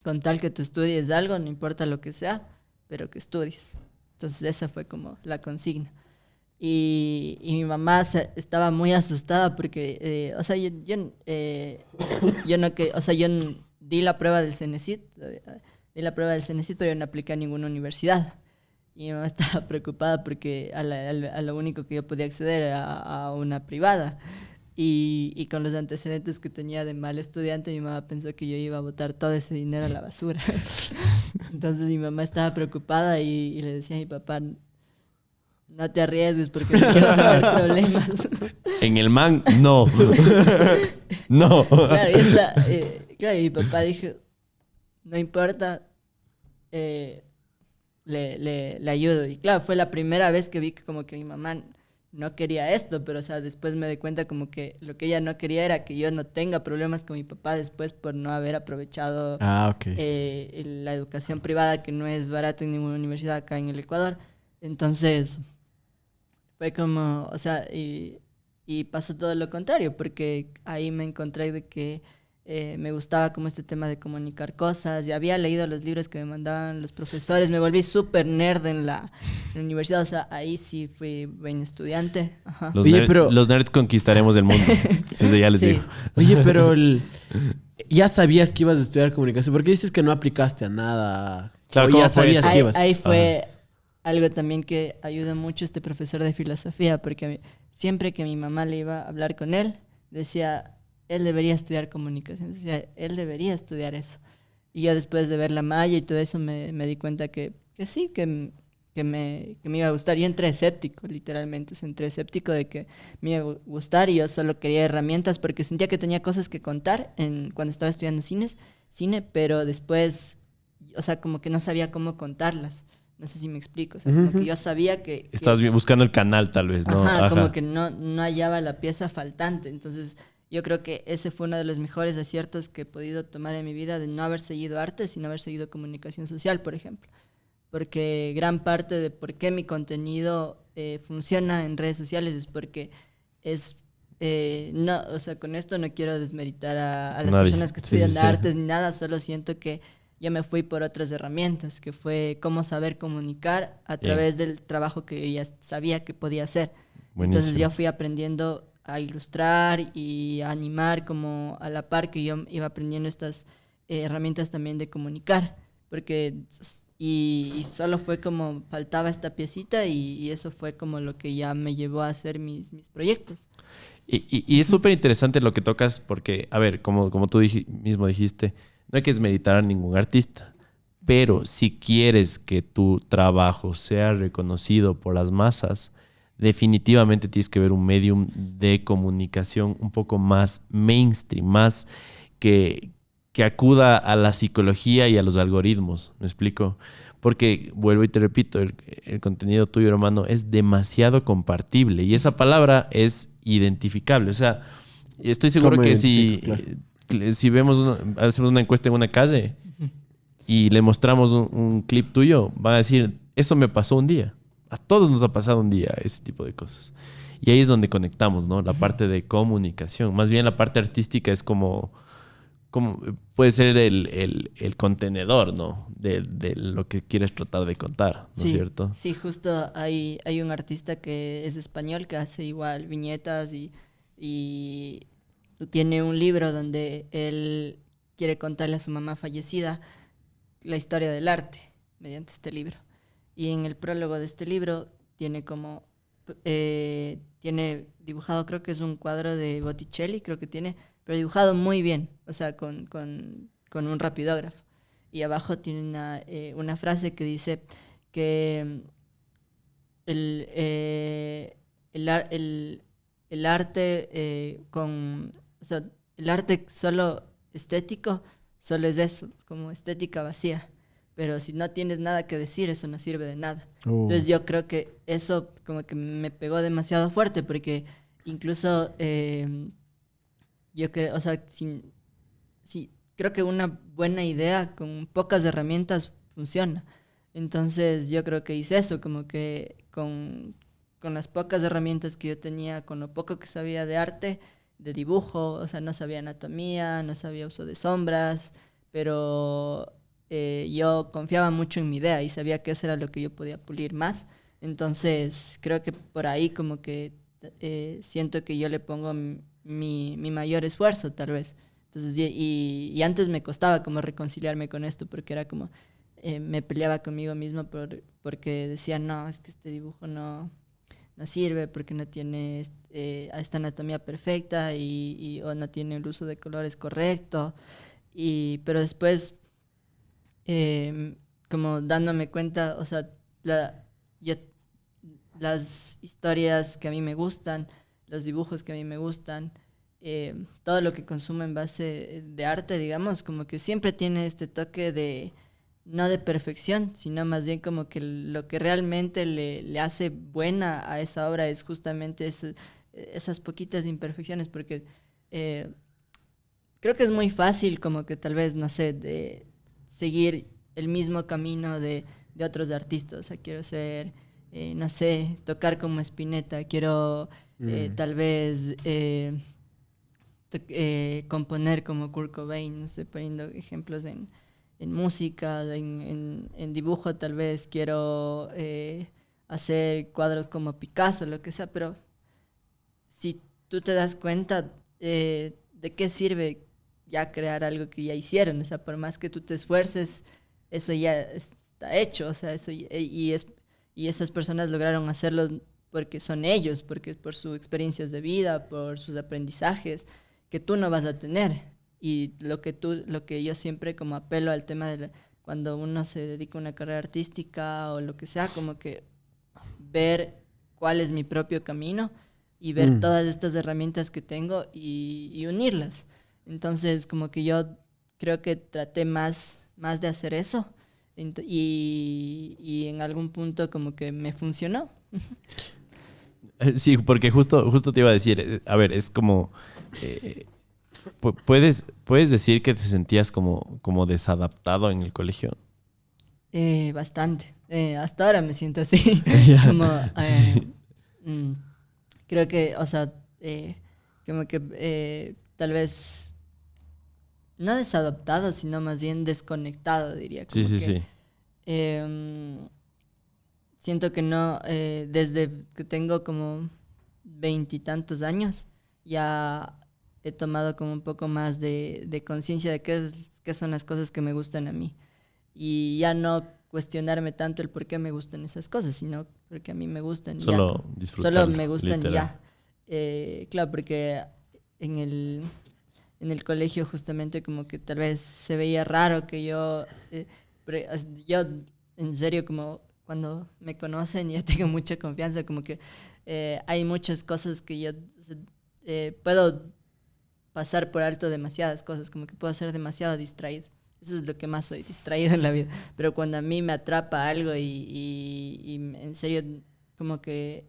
con tal que tú estudies algo, no importa lo que sea, pero que estudies. Entonces esa fue como la consigna. Y mi mamá estaba muy asustada porque, o sea, yo no que, o sea, di la prueba del CENESID, di la prueba del CENESID, pero yo no apliqué a ninguna universidad. Y mi mamá estaba preocupada porque a lo único que yo podía acceder era a una privada. Y con los antecedentes que tenía de mal estudiante, mi mamá pensó que yo iba a botar todo ese dinero a la basura. Entonces mi mamá estaba preocupada y le decía a mi papá, no te arriesgues porque no quiero tener problemas. En el man, no. No. Claro, claro, y mi papá dijo, no importa, eh, le ayudo. Y claro, fue la primera vez que vi que como que mi mamá no quería esto, pero o sea, después me di cuenta como que lo que ella no quería era que yo no tenga problemas con mi papá después por no haber aprovechado Ah, ok. la educación privada, que no es barato en ninguna universidad acá en el Ecuador. Entonces, fue como, o sea, y pasó todo lo contrario, porque ahí me encontré de que me gustaba como este tema de comunicar cosas, y había leído los libros que me mandaban los profesores, me volví súper nerd en la universidad, o sea, ahí sí fui buen estudiante. Ajá. Oye, pero, Los nerds conquistaremos el mundo. Desde ya les Sí. digo. oye, pero ya sabías que ibas a estudiar comunicación. ¿Por qué dices que no aplicaste a nada? Claro, O ¿cómo ya fue sabías eso? que ibas. Ahí fue algo también que ayuda mucho este profesor de filosofía, porque siempre que mi mamá le iba a hablar con él, decía, él debería estudiar comunicación, decía, él debería estudiar eso. Y yo después de ver la malla y todo eso me di cuenta que sí, que me iba a gustar. Yo entré escéptico, literalmente, o sea, entré escéptico de que me iba a gustar y yo solo quería herramientas porque sentía que tenía cosas que contar cuando estaba estudiando cine, pero después, o sea, como que no sabía cómo contarlas. No sé si me explico, o sea, como que yo sabía Estás buscando el canal, tal vez, ¿no? ajá, como Ajá. que no hallaba la pieza faltante. Entonces, yo creo que ese fue uno de los mejores aciertos que he podido tomar en mi vida, de no haber seguido arte, sino haber seguido comunicación social, por ejemplo. Porque gran parte de por qué mi contenido funciona en redes sociales es porque es no, o sea, con esto no quiero desmeritar a las Nadie. personas que Sí, sí, estudian sí. artes ni nada, solo siento que yo me fui por otras herramientas, que fue cómo saber comunicar a Bien. través del trabajo que yo ya sabía que podía hacer. Entonces Buenísimo. yo fui aprendiendo a ilustrar y a animar como a la par que yo iba aprendiendo estas herramientas también de comunicar, porque y solo fue como faltaba esta piecita y eso fue como lo que ya me llevó a hacer mis proyectos. Y es súper interesante lo que tocas porque, a ver, como tú mismo dijiste, no hay que desmeritar a ningún artista, pero si quieres que tu trabajo sea reconocido por las masas, definitivamente tienes que ver un medium de comunicación un poco más mainstream, más que, que acuda a la psicología y a los algoritmos. ¿Me explico? Porque, vuelvo y te repito, el contenido tuyo, hermano, es demasiado compartible y esa palabra es identificable. O sea, estoy seguro ¿Cómo que identifico? Claro. si hacemos una encuesta en una calle y le mostramos un clip tuyo, van a decir, eso me pasó un día. A todos nos ha pasado un día ese tipo de cosas. Y ahí es donde conectamos, ¿no? La parte de comunicación. Más bien la parte artística es como puede ser el contenedor, ¿no? De lo que quieres tratar de contar, ¿no es Sí, cierto? sí, justo hay un artista que es español que hace igual viñetas y tiene un libro donde él quiere contarle a su mamá fallecida la historia del arte mediante este libro. Y en el prólogo de este libro tiene como, tiene dibujado, creo que es un cuadro de Botticelli, creo que tiene, pero dibujado muy bien, o sea, con un rapidógrafo. Y abajo tiene una frase que dice que el, eh, el, ar- el- el arte o sea, el arte solo estético, solo es eso, como estética vacía. Pero si no tienes nada que decir, eso no sirve de nada. Entonces yo creo que eso como que me pegó demasiado fuerte, porque incluso yo creo, o sea, sí, creo que una buena idea con pocas herramientas funciona. Entonces yo creo que hice eso, como que con las pocas herramientas que yo tenía, con lo poco que sabía de arte, de dibujo, o sea, no sabía anatomía, no sabía uso de sombras, pero yo confiaba mucho en mi idea y sabía que eso era lo que yo podía pulir más. Entonces, creo que por ahí como que siento que yo le pongo mi mayor esfuerzo, tal vez. Entonces, y antes me costaba como reconciliarme con esto, porque era como, me peleaba conmigo mismo porque decía, no, es que este dibujo no sirve porque no tiene esta anatomía perfecta o no tiene el uso de colores correcto. Pero después, como dándome cuenta, o sea, yo las historias que a mí me gustan, los dibujos que a mí me gustan, todo lo que consumo en base de arte, digamos, como que siempre tiene este toque de, no de perfección, sino más bien como que lo que realmente le hace buena a esa obra es justamente esas poquitas imperfecciones, porque creo que es muy fácil como que tal vez, no sé, de seguir el mismo camino de otros artistas. O sea, quiero ser, no sé, tocar como Spinetta, quiero tal vez componer como Kurt Cobain, no sé, poniendo ejemplos en música, en dibujo tal vez, quiero hacer cuadros como Picasso, lo que sea, pero si tú te das cuenta, ¿de qué sirve ya crear algo que ya hicieron? O sea, por más que tú te esfuerces, eso ya está hecho, o sea, y esas personas lograron hacerlo porque son ellos, porque por sus experiencias de vida, por sus aprendizajes, que tú no vas a tener. Y lo que yo siempre como apelo al tema de cuando uno se dedica a una carrera artística o lo que sea, como que ver cuál es mi propio camino y ver todas estas herramientas que tengo y unirlas. Entonces, como que yo creo que traté más de hacer eso y en algún punto como que me funcionó. Sí, porque justo te iba a decir, a ver, es como, puedes decir que te sentías como desadaptado en el colegio. Bastante. Hasta ahora me siento así. Ya, Como, sí. mm, creo que, o sea, como que tal vez no desadaptado, sino más bien desconectado, diría. Sí, Como sí, que sí. siento que no, desde que tengo como veintitantos años, ya he tomado como un poco más de conciencia de qué son las cosas que me gustan a mí. Y ya no cuestionarme tanto el por qué me gustan esas cosas, sino porque a mí me gustan y ya. Solo Solo disfrutarlo, me gustan y literal. ya. Claro, porque en en el colegio justamente como que tal vez se veía raro que yo en serio como cuando me conocen ya tengo mucha confianza, como que hay muchas cosas que yo puedo pasar por alto demasiadas cosas, como que puedo ser demasiado distraído. Eso es lo que más soy, distraído en la vida. Pero cuando a mí me atrapa algo y en serio como que